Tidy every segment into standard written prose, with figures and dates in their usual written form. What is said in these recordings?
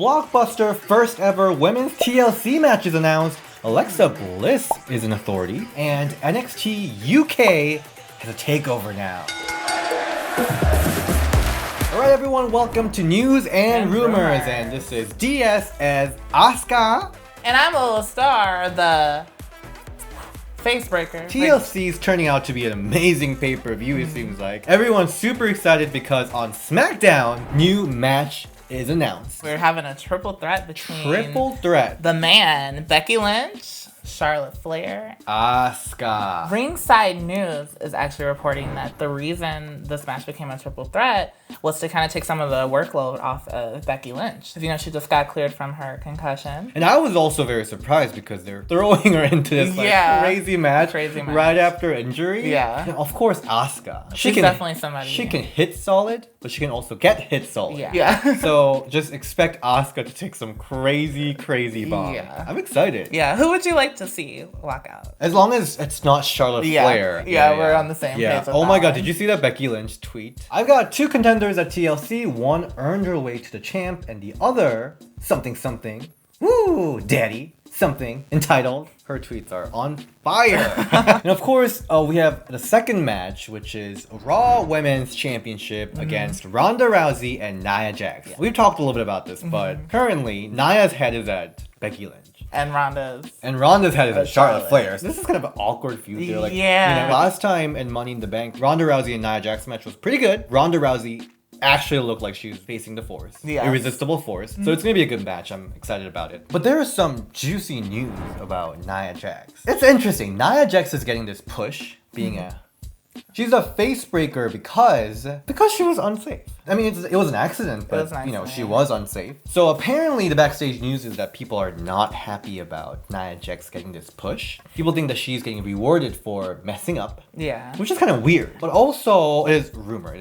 Blockbuster first ever women's TLC match is announced. Alexa Bliss is an authority. And NXT UK has a takeover now. Alright everyone, welcome to News and Rumors. And this is DS as Asuka. And I'm a little star, the Facebreaker. TLC is turning out to be an amazing pay-per-view, it seems like. Everyone's super excited because on SmackDown, new match is announced. We're having a triple threat between the man, Becky Lynch, Charlotte Flair, Asuka. Ringside News is actually reporting that the reason this match became a triple threat was to kind of take some of the workload off of Becky Lynch. Because, you know, she just got cleared from her concussion. And I was also very surprised because they're throwing her into this crazy match right after injury. Yeah. And of course, Asuka. She's definitely somebody. She can hit solid, but she can also get hit solid. Yeah. So just expect Asuka to take some crazy bombs. Yeah. I'm excited. Yeah. Who would you like to see walk out? As long as it's not Charlotte Flair. Yeah, we're on the same page with Oh my that god, one. did you see that Becky Lynch tweet? I've got two contenders at TLC. One earned her way to the champ, and the other something. Woo, daddy. Something entitled. Her tweets are on fire. And of course, we have the second match, which is Raw Women's Championship against Ronda Rousey and Nia Jax. Yeah. We've talked a little bit about this, but currently, Nia's head is at Becky Lynch. And Ronda's head is at Charlotte Flair. So this is kind of an awkward feud there. Like, last time in Money in the Bank, Ronda Rousey and Nia Jax match was pretty good. Ronda Rousey actually looked like she was facing the force. Yeah. Irresistible force. So it's gonna be a good match. I'm excited about it. But there is some juicy news about Nia Jax. It's interesting. Nia Jax is getting this push, being she's a face breaker because she was unsafe. I mean, it was an accident, but she was unsafe. So apparently the backstage news is that people are not happy about Nia Jax getting this push. People think that she's getting rewarded for messing up. Yeah. Which is kind of weird. But also, it is rumor.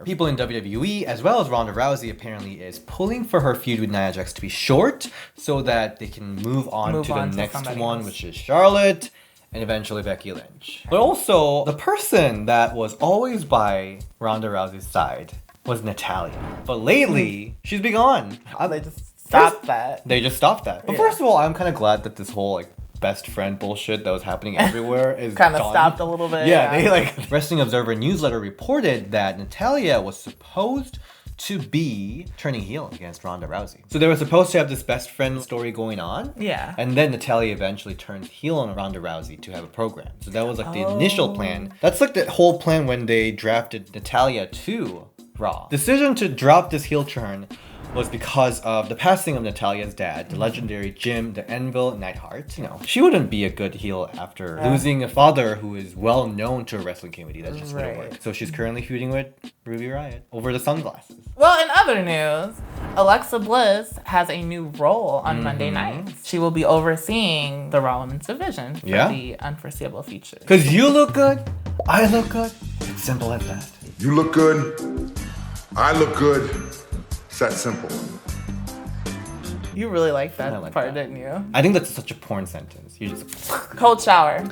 People in WWE, as well as Ronda Rousey, apparently is pulling for her feud with Nia Jax to be short so that they can move on to the next one, which is Charlotte. And eventually Becky Lynch. But also, the person that was always by Ronda Rousey's side was Natalya. But lately, she's been gone. They just stopped that. But first of all, I'm kind of glad that this whole best friend bullshit that was happening everywhere is kind of stopped a little bit. Yeah, they Wrestling Observer newsletter reported that Natalya was supposed to be turning heel against Ronda Rousey. So they were supposed to have this best friend story going on. Yeah. And then Natalya eventually turned heel on Ronda Rousey to have a program. So that was the initial plan. That's the whole plan when they drafted Natalya to Raw. Decision to drop this heel turn was because of the passing of Natalya's dad, the legendary Jim the Anvil Neidhart. She wouldn't be a good heel after losing a father who is well known to a wrestling community. That just wouldn't work. So she's currently feuding with Ruby Riott over the sunglasses. Well, in other news, Alexa Bliss has a new role on Monday nights. She will be overseeing the Raw Women's division for the unforeseeable future. Because you look good, I look good. It's simple as that. You look good, I look good. It's that simple. You really liked that part, didn't you? I think that's such a porn sentence. You just cold shower.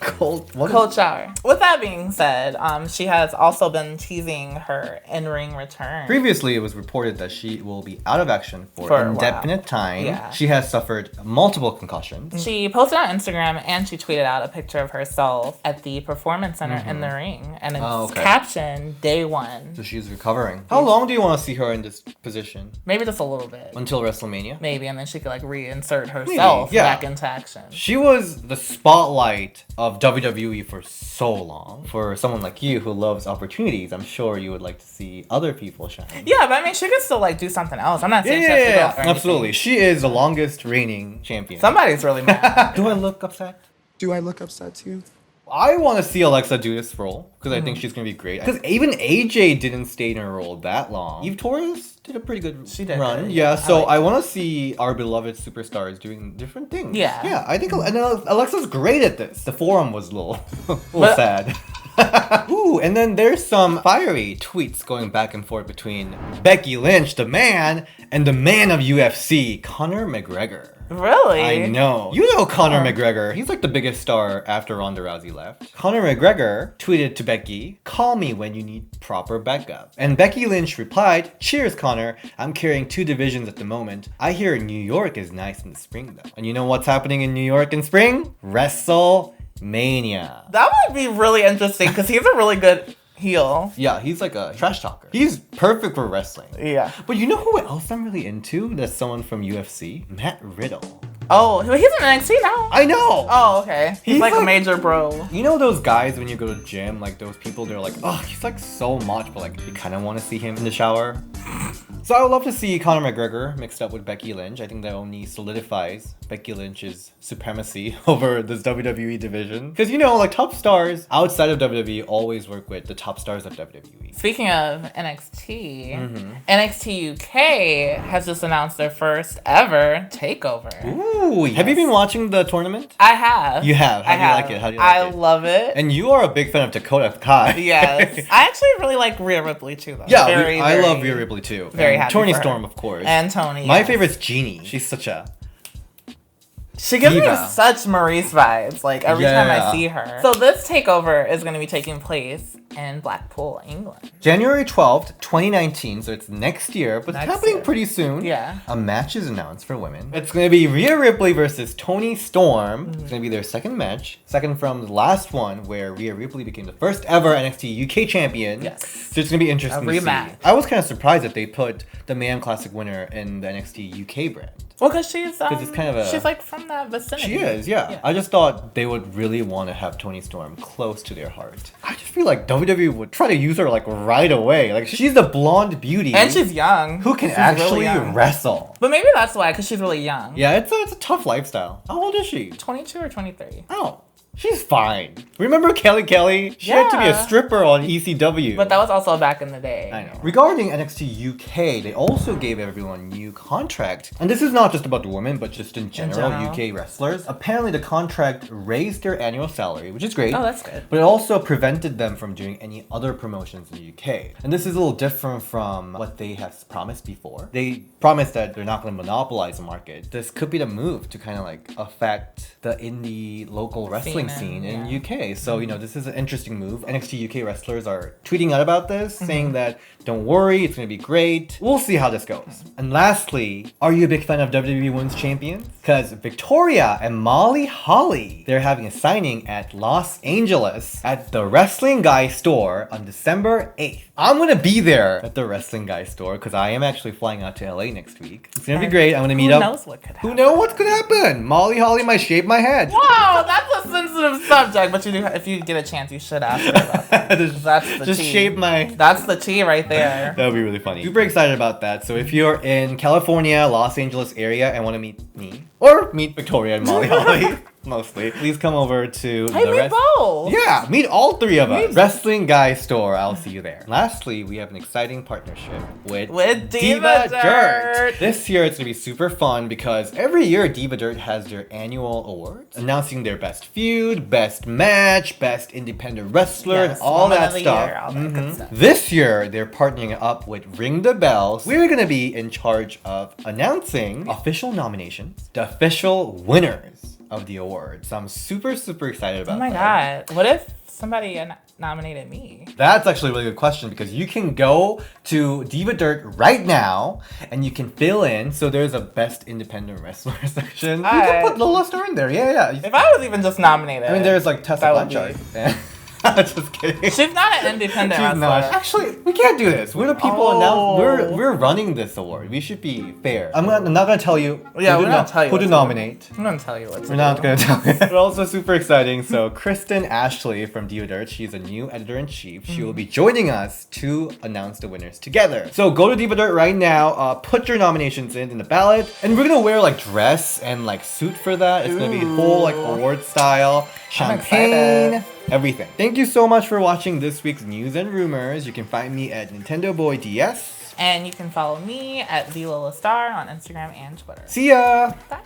Cold shower. With that being said, she has also been teasing her in-ring return. Previously, it was reported that she will be out of action for an indefinite time. Yeah. She has suffered multiple concussions. She posted on Instagram and she tweeted out a picture of herself at the Performance Center in the ring. And it's captioned, Day 1. So she's recovering. How long do you want to see her in this position? Maybe just a little bit. Until WrestleMania? Maybe, and then she could reinsert herself back into action. She was the spotlight of WWE for so long. For someone like you who loves opportunities, I'm sure you would like to see other people shine. Yeah, but I mean, she could still do something else. I'm not saying she has to go for anything. Absolutely. She is the longest reigning champion. Somebody's really mad. Do I look upset? Do I look upset to you? I want to see Alexa do this role because I think she's going to be great. Because even AJ didn't stay in her role that long. Eve Torres did a pretty good run. Yeah, so I want to see our beloved superstars doing different things. Yeah. Yeah, I think Alexa's great at this. The forum was a little sad. Ooh, and then there's some fiery tweets going back and forth between Becky Lynch, the man, and the man of UFC, Connor McGregor. Really? I know. You know Connor McGregor. He's like the biggest star after Ronda Rousey left. Connor McGregor tweeted to Becky, "Call me when you need proper backup." And Becky Lynch replied, "Cheers, Connor. I'm carrying 2 divisions at the moment. I hear New York is nice in the spring though." And you know what's happening in New York in spring? WrestleMania. That would be really interesting because he's a really good heel. Yeah, he's like a trash talker. He's perfect for wrestling. Yeah. But you know who else I'm really into? That's someone from UFC? Matt Riddle. Oh, he's in NXT now. I know! Oh, okay. He's like a major bro. You know those guys when you go to the gym, like those people, they're like, oh, he's like so much, but like you kind of want to see him in the shower. So I would love to see Conor McGregor mixed up with Becky Lynch. I think that only solidifies Becky Lynch's supremacy over this WWE division. Because you know, like top stars outside of WWE always work with the top stars of WWE. Speaking of NXT, NXT UK has just announced their first ever takeover. Ooh, yes. Have you been watching the tournament? I have. You have? How do you like it? How do you like it? I love it. And you are a big fan of Dakota Kai. Yes. I actually really like Rhea Ripley too, though. Yeah, I love Rhea Ripley too. Very and happy Toni for her. Storm, of course. And Toni. My favorite's Jeannie. She's such a... She gives diva. me such Maurice vibes, like every time I see her. So this takeover is going to be taking place in Blackpool, England. January 12th, 2019, so it's next year, but it's happening year. pretty soon. Yeah. A match is announced for women. It's going to be Rhea Ripley versus Toni Storm. It's going to be their second match. Second from the last one where Rhea Ripley became the first ever NXT UK champion. Yes. So it's going to be interesting to rematch. see. I was kind of surprised that they put the Man Classic winner in the NXT UK brand. Well, because she's it's kind of a... she's like from that vicinity. She is, yeah. I just thought they would really want to have Toni Storm close to their heart. I just feel like WWE would try to use her like right away. Like she's the blonde beauty. And she's young. Who can She's actually really wrestle. But maybe that's why, because she's really young. Yeah, it's a tough lifestyle. How old is she? 22 or 23. Oh. She's fine. Remember Kelly Kelly? She had to be a stripper on ECW. But that was also back in the day. I know. Regarding NXT UK, they also gave everyone a new contract. And this is not just about the women, but just in general. UK wrestlers. Apparently the contract raised their annual salary, which is great. Oh, that's good. But it also prevented them from doing any other promotions in the UK. And this is a little different from what they have promised before. They promised that they're not going to monopolize the market. This could be the move to kind of like affect the indie local wrestling scene in UK. So, you know, this is an interesting move. NXT UK wrestlers are tweeting out about this, saying that don't worry, it's going to be great. We'll see how this goes. And lastly, are you a big fan of WWE Women's Champions? Because Victoria and Molly Holly, they're having a signing at Los Angeles at the Wrestling Guy store on December 8th. I'm going to be there at the Wrestling Guy store because I am actually flying out to LA next week. It's going to be great. I'm going to meet up. Who knows what could happen? Who knows what's going to happen? Molly Holly might shave my head. Wow, that's a sensitive subject, but you do, if you get a chance, you should ask her about that. That's the Just tea. shave my... That's the tea right there. That would be really funny. Super excited about that. So if you're in California, Los Angeles area and want to meet me, or meet Victoria and Molly Holly, mostly, please come over to meet both. Yeah, meet all three of us. Wrestling Guy store. I'll see you there. Lastly, we have an exciting partnership with Diva Dirt. This year it's gonna be super fun because every year Diva Dirt has their annual awards announcing their best feud, best match, best independent wrestler, and all that stuff. Good stuff. This year they're partnering up with Ring the Bells. We're gonna be in charge of announcing official nominations, the official winners of the awards. So I'm super excited about that. Oh my god. What if somebody nominated me? That's actually a really good question because you can go to Diva Dirt right now and you can fill in. So there's a best independent wrestler section. You can put Lola Star in there. Yeah. If I was even just nominated. I mean, there's like Tessa Blanchard. Just kidding. She's not an independent wrestler. Not. Actually, we can't do this. We're the people we're running this award. We should be fair. I'm not gonna tell you. Yeah, we're not tell you who to nominate. I'm gonna tell you what to do. We're not gonna tell you. But also super exciting. So Kristen Ashley from Diva Dirt, she's a new editor-in-chief. She will be joining us to announce the winners together. So go to Diva Dirt right now. Put your nominations in the ballot, and we're gonna wear like dress and like suit for that. It's gonna be full like award style, champagne. Everything. Thank you so much for watching this week's News and Rumors. You can find me at Nintendo Boy DS. And you can follow me at TheLolaStar on Instagram and Twitter. See ya! Bye.